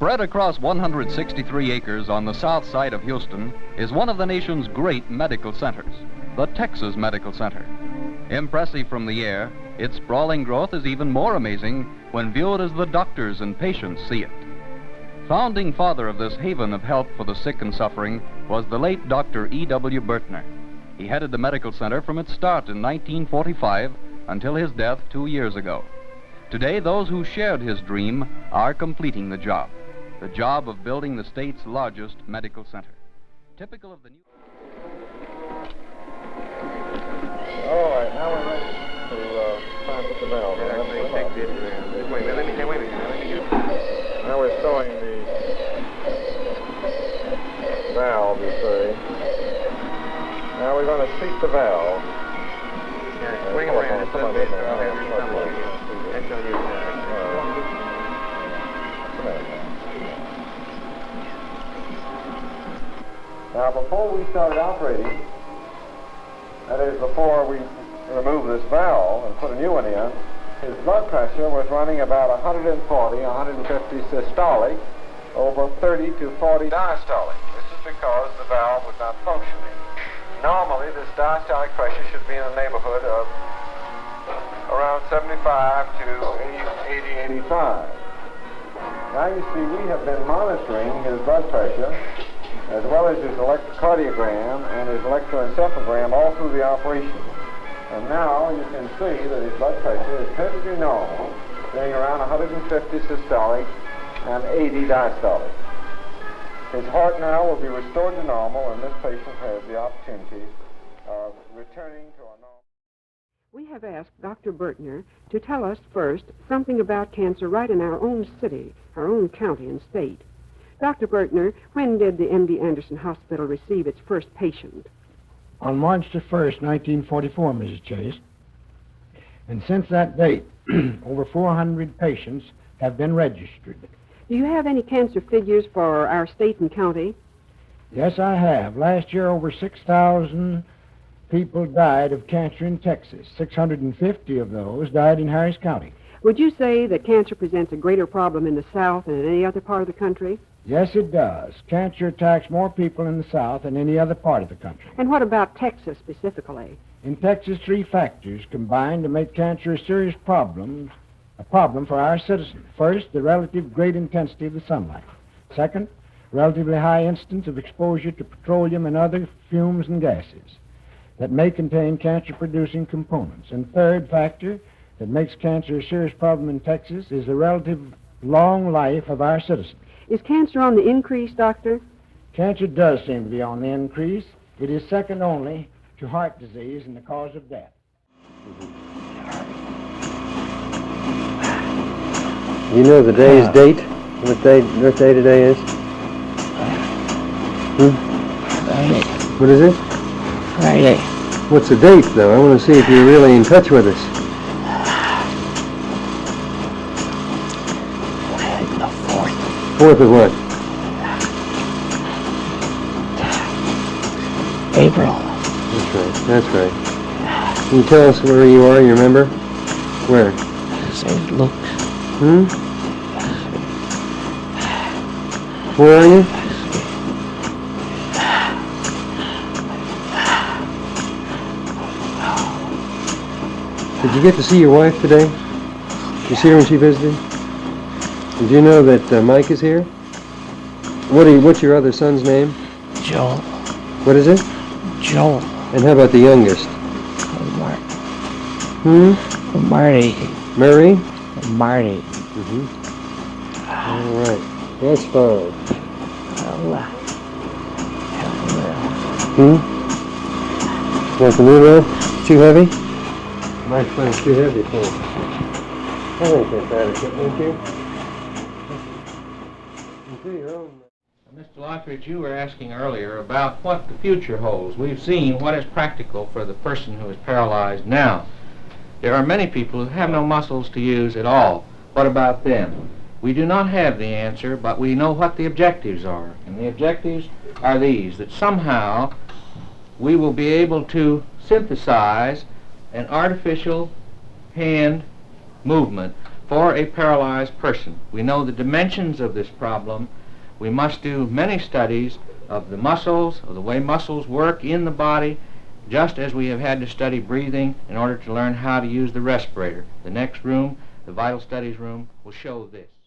Spread across 163 acres on the south side of Houston is one of the nation's great medical centers, the Texas Medical Center. Impressive from the air, its sprawling growth is even more amazing when viewed as the doctors and patients see it. Founding father of this haven of help for the sick and suffering was the late Dr. E.W. Bertner. He headed the medical center from its start in 1945 until his death 2 years ago. Today, those who shared his dream are completing the job of building the state's largest medical center. Typical of the new... All right, now we're ready to try and put the valve in. Wait a minute. Now we're sewing the valve, you see. Now we're going to seat the valve. Yeah, swing around a little bit so I'll have you come on here. That's on your side. Now, before we started operating, that is, before we removed this valve and put a new one in, his blood pressure was running about 140, 150 systolic over 30 to 40 diastolic. This is because the valve was not functioning. Normally, this diastolic pressure should be in the neighborhood of around 75 to 80, 85. Now you see, we have been monitoring his blood pressure as well as his electrocardiogram and his electroencephalogram all through the operation. And now you can see that his blood pressure is perfectly normal, being around 150 systolic and 80 diastolic. His heart now will be restored to normal, and this patient has the opportunity of returning to a normal... We have asked Dr. Bertner to tell us first something about cancer right in our own city, our own county and state. Dr. Bertner, when did the M.D. Anderson Hospital receive its first patient? On March the 1st, 1944, Mrs. Chase. And since that date, over 400 patients have been registered. Do you have any cancer figures for our state and county? Yes, I have. Last year, over 6,000 people died of cancer in Texas. 650 of those died in Harris County. Would you say that cancer presents a greater problem in the South than in any other part of the country? Yes, it does. Cancer attacks more people in the South than any other part of the country. And what about Texas specifically? In Texas, 3 factors combine to make cancer a serious problem for our citizens. First, the relative great intensity of the sunlight. Second, relatively high instance of exposure to petroleum and other fumes and gases that may contain cancer-producing components. And third factor that makes cancer a serious problem in Texas is the relative long life of our citizens. Is cancer on the increase, Doctor? Cancer does seem to be on the increase. It is second only to heart disease and the cause of death. You know the day's date? What day today is? Friday. What is it? Friday. What's the date, though? I want to see if you're really in touch with us. The 4th. 4th of what? April. That's right. Can you tell us where you are? You remember? Where? St. Luke's. Where are you? Did you get to see your wife today? Did you see her when she visited? Did you know that Mike is here? What's your other son's name? Joel. What is it? Joel. And how about the youngest? Marty. Mary? Marty. All right. That's fine. Want the new one? Too heavy? My phone's too heavy for you. I think that's adequate, don't you? Mr. Lockridge, you were asking earlier about what the future holds. We've seen what is practical for the person who is paralyzed now. There are many people who have no muscles to use at all. What about them? We do not have the answer, but we know what the objectives are. And the objectives are these, that somehow we will be able to synthesize an artificial hand movement for a paralyzed person. We know the dimensions of this problem. We must do many studies of the muscles, of the way muscles work in the body, just as we have had to study breathing in order to learn how to use the respirator. The next room, the vital studies room, will show this.